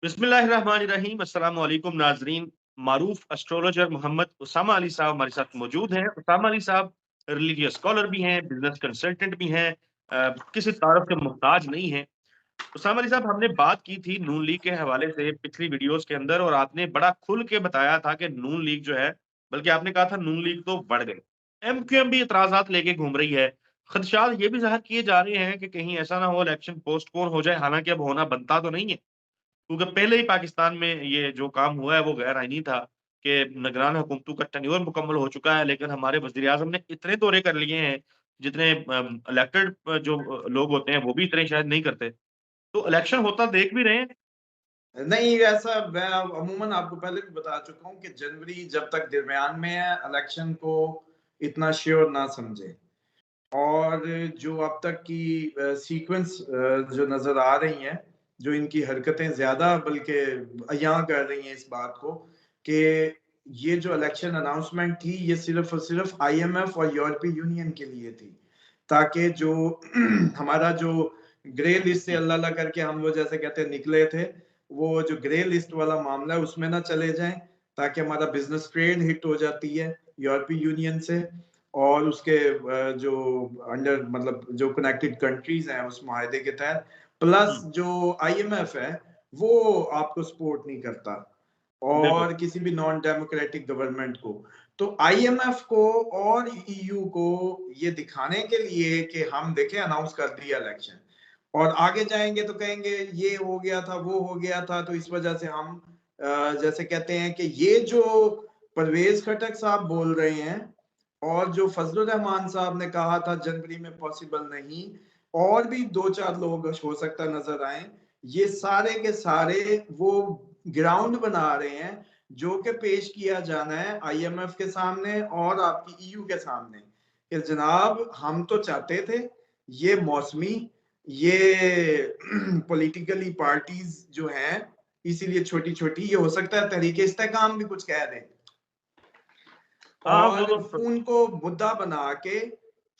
बिस्मिल्लाहिर्रहमानिर्रहीम। अस्सलाम वालेकुम नाज़रीन। मारूफ एस्ट्रोलॉजर मोहम्मद उसामा अली साहब हमारे साथ मौजूद हैं। उसामा अली साहब रिलीजियस स्कॉलर भी हैं, बिज़नेस कंसल्टेंट भी हैं, किसी तारुफ के मोहताज नहीं हैं। उसामा अली साहब, हमने बात की थी नून लीग के हवाले से पिछली वीडियोज़ के अंदर और आपने बड़ा खुल के बताया था कि नून लीग जो है, बल्कि आपने कहा था नून लीग तो बढ़ गई। एमक्यूएम भी इतराज़ात लेके घूम रही है। खदशात ये भी ज़ाहिर किए जा रहे हैं कि कहीं ऐसा ना हो इलेक्शन पोस्टपोन हो जाए, हालाँकि अब होना बनता तो नहीं है। क्योंकि पहले ही पाकिस्तान में ये जो काम हुआ है वो गैर आईनी था कि निगरान हुकूमतों का टेन्योर मुकम्मल हो चुका है, लेकिन हमारे वज़ीर-ए-आज़म ने इतने दौरे कर लिए हैं, जितने इलेक्टेड जो लोग होते हैं वो भी इतने शायद नहीं करते। तो इलेक्शन होता देख भी रहे हैं। नहीं, ऐसा मैं अमूमन आपको पहले भी बता चुका हूँ कि जनवरी जब तक दरमियान में है, इलेक्शन को इतना श्योर ना समझें। और जो अब तक की सीक्वेंस जो नज़र आ रही हैं, जो इनकी हरकतें ज़्यादा बल्कि अयां कर रही हैं इस बात को कि ये जो इलेक्शन अनाउंसमेंट थी, ये सिर्फ़ और सिर्फ़ आईएमएफ और यूरोपीय यूनियन के लिए थी। ताकि जो हमारा जो ग्रे लिस्ट से जी, अल्लाह-अल्लाह करके हम वो जैसे कहते हैं निकले थे, वो जो ग्रे लिस्ट वाला मामला है उसमें ना चले जाएँ, ताकि हमारा बिज़नेस ट्रेड हिट हो जाती है यूरोपीय यूनियन से और उसके जो अंडर मतलब जो कनेक्टेड कंट्रीज़ हैं उस मुआहदे के तहत, प्लस हुँ, जो आईएमएफ है, वो आपको सपोर्ट नहीं करता बिल्कुल। और किसी भी नॉन डेमोक्रेटिक गवर्नमेंट को। तो आईएमएफ को और ईयू को ये दिखाने के लिए कि हम देखें अनाउंस कर दिया इलेक्शन और आगे जाएँगे तो कहेंगे ये हो गया था, वो हो गया था, तो इस वजह से हम जैसे कहते हैं कि ये जो परवेज़ खटक साहब बोल रहे हैं और जो फजलुर रहमान साहब ने कहा था जनवरी में पॉसिबल नहीं और भी 2-4 लोग हो सकता है नज़र आएँ, ये सारे के सारे वो ग्राउंड बना रहे हैं, जो कि पेश किया जाना है आईएमएफ के सामने और आपकी ईयू के सामने, कि जनाब हम तो चाहते थे, ये मौसमी, ये पॉलिटिकली पार्टीज़ जो हैं, इसीलिए छोटी-छोटी ये हो सकता है तहरीक इस्तेहकाम भी कुछ कह दें। हाँ, वो और तो उनको मुद्दा बना के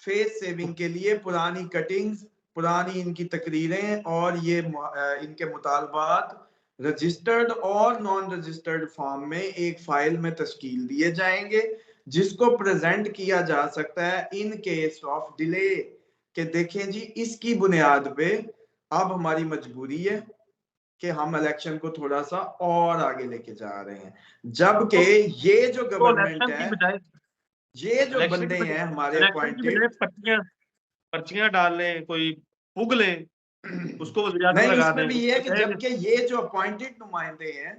फेस सेविंग के लिए पुरानी कटिंग्स, पुरानी इनकी तकरीरें और ये इनके मुतालबात रजिस्टर्ड और नॉन रजिस्टर्ड फॉर्म में एक फाइल में तश्कील दिए जाएंगे, जिसको प्रेजेंट किया जा सकता है इन केस ऑफ डिले कि देखें जी इसकी बुनियाद पे अब हमारी मजबूरी है कि हम इलेक्शन को थोड़ा-सा और आगे लेके जा रहे हैं। जबकि तो ये जो तो गवर्नमेंट है, ये जो बंदे हैं हमारे इलेक्शन की बजाय अपॉइंटेड पर्चियाँ पर्चियाँ डाल लें, कोई पुग लें, उसको वज़ीर-ए-आज़म नहीं, लगा इसमें दें, भी ये उसको है कि कहें कि जबकि ये जो अपॉइंटेड नुमाइंदे हैं,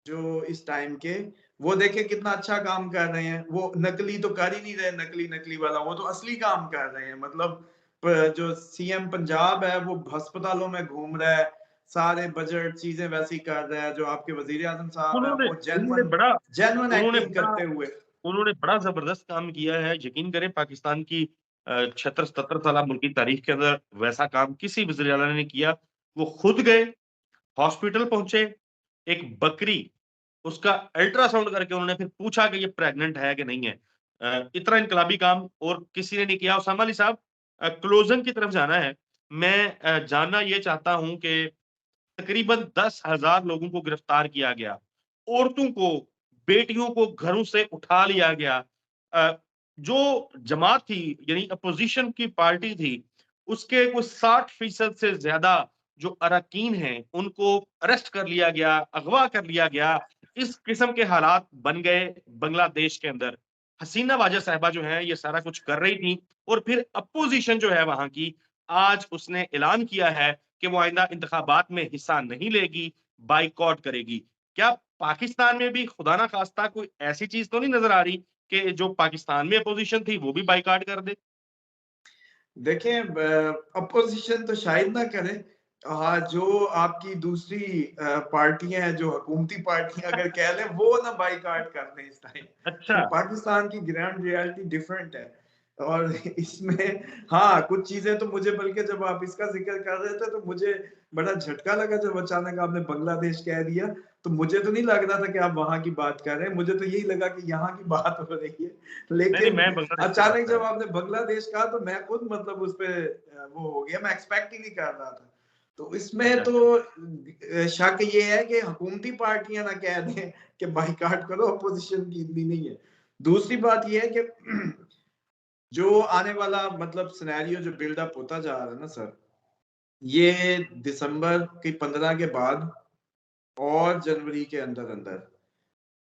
जो इस टाइम के, वो देखिए कितना अच्छा काम कर रहे हैं। वो नकली तो कर ही नहीं रहे, नकली-नकली वाला, वो तो असली काम कर रहे हैं। मतलब जो सीएम पंजाब है, वो अस्पतालों में घूम रहा है, सारे बजट चीज़ें वैसी कर रहा है, जो आपके वज़ीर-ए-आज़म साहब हैं, उन्होंने वो उन्होंने जेन्युइन बड़ा जेन्युइन उन्होंने एक्टिंग बड़ा करते हुए। उन्होंने बड़ा ज़बरदस्त काम किया है। यकीन करें पाकिस्तान की 76-77 साला मुल्की तारीख के अंदर वैसा काम किसी वज़ीर आला ने नहीं किया। वो खुद गए, हॉस्पिटल पहुँचे, एक बकरी उसका अल्ट्रासाउंड करके उन्होंने फिर पूछा कि ये प्रेग्नेंट है कि नहीं है। इतना इनकलाबी काम और किसी ने नहीं किया। उसामा अली साहब, क्लोज़न की तरफ जाना है। मैं जानना ये चाहता हूँ कि तकरीबन 10,000 लोगों को गिरफ्तार किया गया। औरतों को, बेटियों को घरों से उठा लिया गया। अ, जो जमात थी यानी अपोज़िशन की पार्टी थी, उसके कुछ 60% से ज़्यादा जो अरकान हैं, उनको अरेस्ट कर लिया गया, अगवा कर लिया गया। इस किस्म के हालात बन गए बांग्लादेश के अंदर। हसीना वाजा साहिबा जो हैं, ये सारा कुछ कर रही थी और फिर अपोज़िशन जो है वहाँ की, आज उसने ऐलान किया है कि वो आइंदा इंतखाबात में हिस्सा नहीं लेगी, बायकॉट करेगी। क्या पाकिस्तान में भी खुदा ना खास्ता कोई ऐसी चीज़ तो नहीं नज़र आ रही कि जो पाकिस्तान में अपोज़िशन थी वो भी बायकॉट कर दे? देखें अपोजिशन तो शायद ना करे। हाँ, जो आपकी दूसरी पार्टियां हैं, जो हुकूमती पार्टियां अगर कह लें, वो ना बाइकआउट कर दें इस अच्छा, टाइम। पाकिस्तान की ग्राउंड रियलिटी डिफरेंट है और इसमें हाँ, कुछ चीजें तो मुझे बल्कि जब आप इसका जिक्र कर रहे थे तो मुझे बड़ा झटका लगा जब अचानक आपने बांग्लादेश कह दिया। तो मुझे तो नहीं लग रहा था कि आप वहां की बात कर रहे हैं, मुझे तो यही लगा कि यहाँ की बात हो रही है। नहीं, नहीं, लेकिन मैं बांग्लादेश की बात अचानक कर रहा जब हूँ। आपने बांग्लादेश कहा तो मैं खुद मतलब उस पे वो हो गया, मैं एक्सपेक्ट ही नहीं कर रहा था। तो इसमें अच्छा, अच्छा। तो शक ये है कि हुकूमती पार्टियां ना कह दें कि बाइकाट करो, अपोजिशन की इतनी नहीं है। दूसरी बात ये है कि जो आने वाला मतलब सिनेरियो जो बिल्डअप होता जा रहा है ना सर, ये दिसंबर की 15 के बाद और जनवरी के अंदर अंदर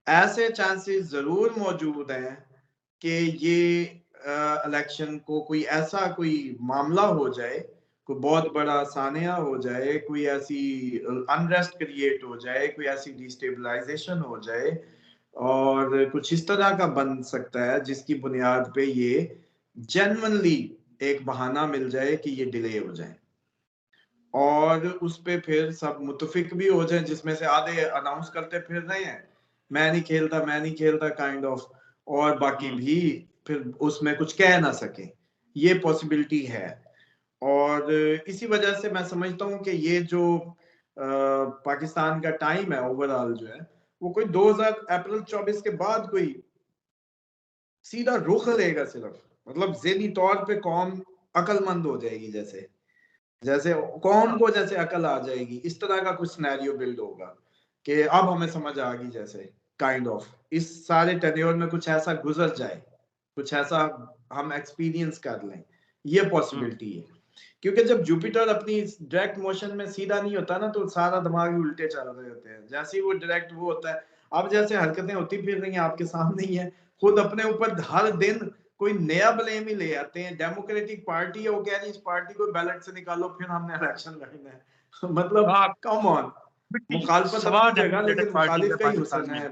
ऐसे चांसेस जरूर मौजूद हैं कि ये इलेक्शन को कोई ऐसा कोई मामला हो जाए, कोई बहुत बड़ा सानिया हो जाए, कोई ऐसी अनरेस्ट क्रिएट हो जाए, कोई ऐसी डिस्टेबलाइजेशन हो जाए और कुछ इस तरह का बन सकता है जिसकी बुनियाद पे ये जेन्युइनली एक बहाना मिल जाए कि ये डिले हो जाए और उस पे फिर सब मुतफिक भी हो जाए, जिसमें से आधे अनाउंस करते फिर रहे हैं मैं नहीं खेलता काइंड ऑफ, और बाकी हुँ, भी फिर उसमें कुछ कह ना सके, ये पॉसिबिलिटी है। और इसी वजह से मैं समझता हूँ कि ये जो पाकिस्तान का टाइम है ओवरऑल जो है वो कोई 2000 अप्रैल 24 के बाद कोई सीधा रुख लेगा सिर्फ, मतलब ज़हनी तौर पे कौम अक्लमंद हो जाएगी, जैसे जैसे कौम हाँ, को जैसे अकल आ जाएगी, इस तरह का कुछ सिनेरियो बिल्ड होगा कि अब हमें समझ आ गई, जैसे काइंड ऑफ इस सारे टेन्योर में कुछ ऐसा गुजर जाए, कुछ ऐसा हम एक्सपीरियंस कर लें, ये हुँ, पॉसिबिलिटी है। क्योंकि जब जुपिटर अपनी डायरेक्ट मोशन में सीधा नहीं होता ना, तो सारा दिमाग ही उल्टे चल रहे होते हैं, जैसे ही वो डायरेक्ट वो होता है। अब जैसे हरकतें होती फिर रही हैं आपके सामने ही है, खुद अपने ऊपर हर दिन कोई नया ब्लेम ही ले आते हैं। डेमोक्रेटिक पार्टी है, वो कह रही है इस पार्टी को बैलेट से निकालो फिर हमने इलेक्शन लड़ना है मतलब हाँ, कम ऑन। बिल्कुल मुखालफत सवा अपनी जगह, डेमोक्रेटिक लेकिन पार्टीज़ मुखालिफ है का ही पाकिस्तान हुसन में। है।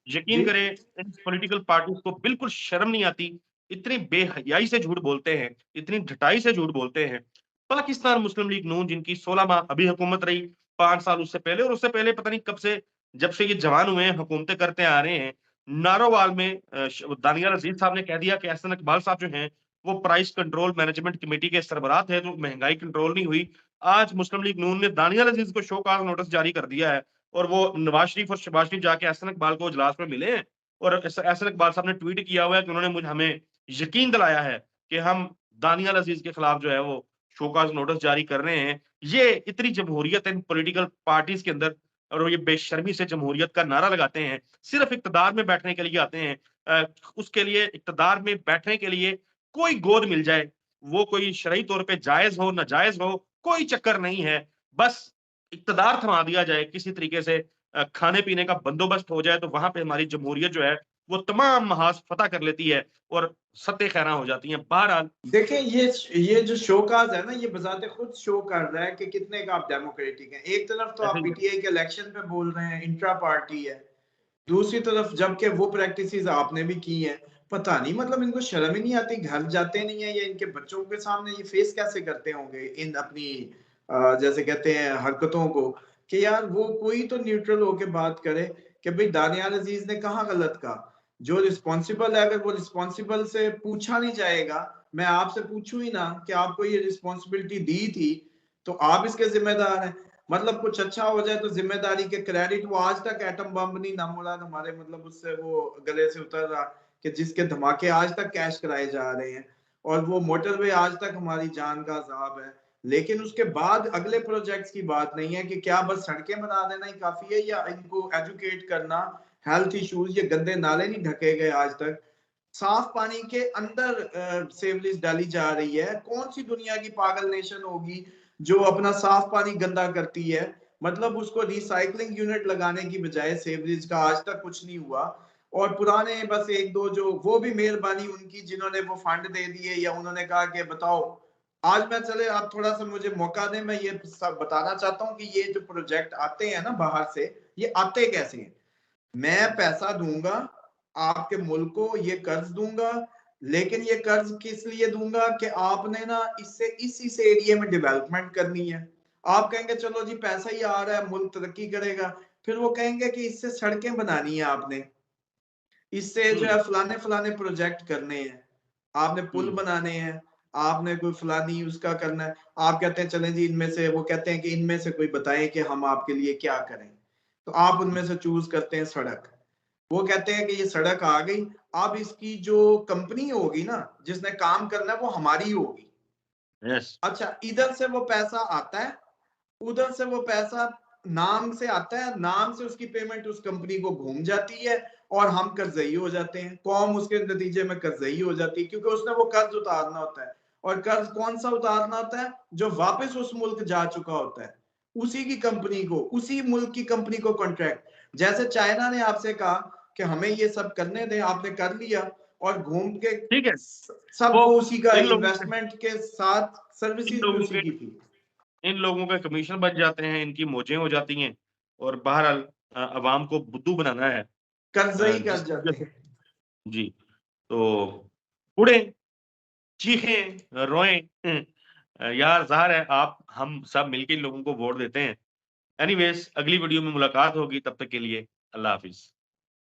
यकीन जी करें, इन पॉलिटिकल पार्टीज़ को बिल्कुल शर्म नहीं आती, इतनी बेहयाई से झूठ बोलते हैं, इतनी ढटाई से झूठ बोलते हैं। पाकिस्तान मुस्लिम लीग नून जिनकी 16 माह अभी हुकूमत रही, 5 साल उससे पहले और उससे पहले पता नहीं कब से, जब से ये जवान हुए हैं, हुकूमतें करते आ रहे हैं। नारोवाल में दानियाल अज़ीज़ साहब ने कह दिया कि एहसन इकबाल साहब जो हैं, वो प्राइस कंट्रोल मैनेजमेंट कमेटी के सरबराह थे, तो महँगाई कंट्रोल नहीं हुई। आज मुस्लिम लीग नून ने दानियाल अज़ीज़ को शो कॉज़ नोटिस जारी कर दिया है और वो नवाज़ शरीफ और शहबाज शरीफ जाके एहसन इकबाल को इजलास में मिले हैं और एहसन इकबाल साहब ने ट्वीट किया हुआ है कि उन्होंने हमें यकीन दिलाया है कि हम दानियाल अज़ीज़ के खिलाफ जो है वो शो कॉज़ नोटिस जारी कर रहे हैं। ये इतनी जमहूरियत इन पॉलिटिकल पार्टीज़ के अंदर और वो ये बेशर्मी से जमहूरियत का नारा लगाते हैं, सिर्फ़ इक़्तिदार में बैठने के लिए आते हैं। उसके लिए इक़्तिदार में बैठने के लिए कोई गोद मिल जाए, वो कोई शरई तौर पे जायज़ हो, नाजायज़ हो, कोई चक्कर नहीं है। बस इक़्तिदार थमा दिया जाए किसी तरीके से, खाने-पीने का बंदोबस्त हो जाए, तो वहाँ पे हमारी जमहूरियत जो है, वो तमाम महाज़ फ़तह कर लेती है और सत्ते खैरा हो जाती हैं। बहरहाल देखिए, ये जो शोकाज है ना, ये बजाते खुद शो कर रहा है कि कितने का आप डेमोक्रेटिक हैं। एक तरफ तो ऐसे आप ही है। पीटीआई के इलेक्शन पे बोल रहे हैं, इंट्रा पार्टी है। दूसरी तरफ जबकि वो प्रैक्टिसेस आपने भी की हैं, पता नहीं मतलब इनको शर्म ही नहीं आती, घर जाते नहीं है या इनके बच्चों के सामने ये फेस कैसे करते होंगे इन अपनी जैसे कहते हैं हरकतों को, कि यार वो कोई तो न्यूट्रल होके बात करे कि भाई दानियाल अजीज ने कहाँ गलत कहा। जो रिस्पॉन्सिबल है, अगर वो रिस्पॉन्सिबल से पूछा नहीं जाएगा, मैं आपसे पूछूं ही ना कि आपको ये रिस्पॉन्सिबिलिटी दी थी, तो आप इसके जिम्मेदार हैं। मतलब कुछ अच्छा हो जाए तो जिम्मेदारी के क्रेडिट, वो आज तक एटम बम नहीं नामुराद हमारे मतलब उससे वो गले से उतर रहा, कि जिसके धमाके आज तक कैश कराए जा रहे हैं, और वो मोटरवे आज तक हमारी जान का अजाब है। लेकिन उसके बाद अगले प्रोजेक्ट्स की बात नहीं है कि क्या बस सड़कें बना देना ही काफी है, या इनको एजुकेट करना, हेल्थ इश्यूज, ये गंदे नाले नहीं ढके गए आज तक, साफ पानी के अंदर सेवरेज डाली जा रही है। कौन सी दुनिया की पागल नेशन होगी जो अपना साफ पानी गंदा करती है, मतलब उसको रिसाइकलिंग यूनिट लगाने की बजाय सेवरेज का आज तक कुछ नहीं हुआ। और पुराने बस एक दो जो, वो भी मेहरबानी उनकी जिन्होंने वो फंड दे दिए या उन्होंने कहा कि बताओ। आज मैं चले, आप थोड़ा सा मुझे मौका दें, मैं ये सब बताना चाहता हूँ कि ये जो प्रोजेक्ट आते हैं ना बाहर से, ये आते कैसे हैं। मैं पैसा दूंगा आपके मुल्क को, ये कर्ज दूंगा, लेकिन ये कर्ज किस लिए दूंगा कि आपने ना इससे इस एरिया में डेवलपमेंट करनी है। आप कहेंगे चलो जी पैसा ही आ रहा है, मुल्क तरक्की करेगा। फिर वो कहेंगे कि इससे सड़कें बनानी है आपने, इससे जो हुँ, है फलाने फलाने प्रोजेक्ट करने हैं, आपने पुल हुँ, बनाने हैं, आपने कोई फलानी उसका करना है। आप कहते हैं चलें जी इनमें से, वो कहते हैं कि इनमें से कोई बताएं कि हम आपके लिए क्या करें, तो आप हुँ, उनमें से चूज करते हैं सड़क। वो कहते हैं कि ये सड़क आ गई, अब इसकी जो कंपनी होगी ना जिसने काम करना है वो हमारी होगी। यस। अच्छा, इधर से वो पैसा आता है, उधर से वो पैसा नाम से आता है, नाम से उसकी पेमेंट उस कंपनी को घूम जाती है और हम कर्जई हो जाते हैं। कौम उसके नतीजे में कर्जई हो जाती है क्योंकि उसने वो कर्ज उतारना होता है। और कर्ज कौन सा उतारना होता है? जो वापस उस मुल्क जा चुका होता है, उसी की कंपनी को, उसी मुल्क की कंपनी को कॉन्ट्रैक्ट। जैसे चाइना ने आपसे कहा कि हमें ये सब करने दें, आपने कर लिया और घूम के ठीक है, सब वो वो उसी का इन लोगों के इन्वेस्टमेंट के साथ इन सर्विसेज भी लोगों उसी के की थी। इन लोगों के कमीशन बच जाते हैं, इनकी मौजें हो जाती हैं और बहरहाल अवाम को बुद्धू बनाना है, कर्जई कर जिस जाते हैं। जी, तो उड़ें, चीखें, रोएँ यार ज़ाहिर है आप हम सब मिलके इन लोगों को वोट देते हैं। एनीवेज़ अगली वीडियो में मुलाकात होगी, तब तक के लिए अल्लाह हाफ़िज़।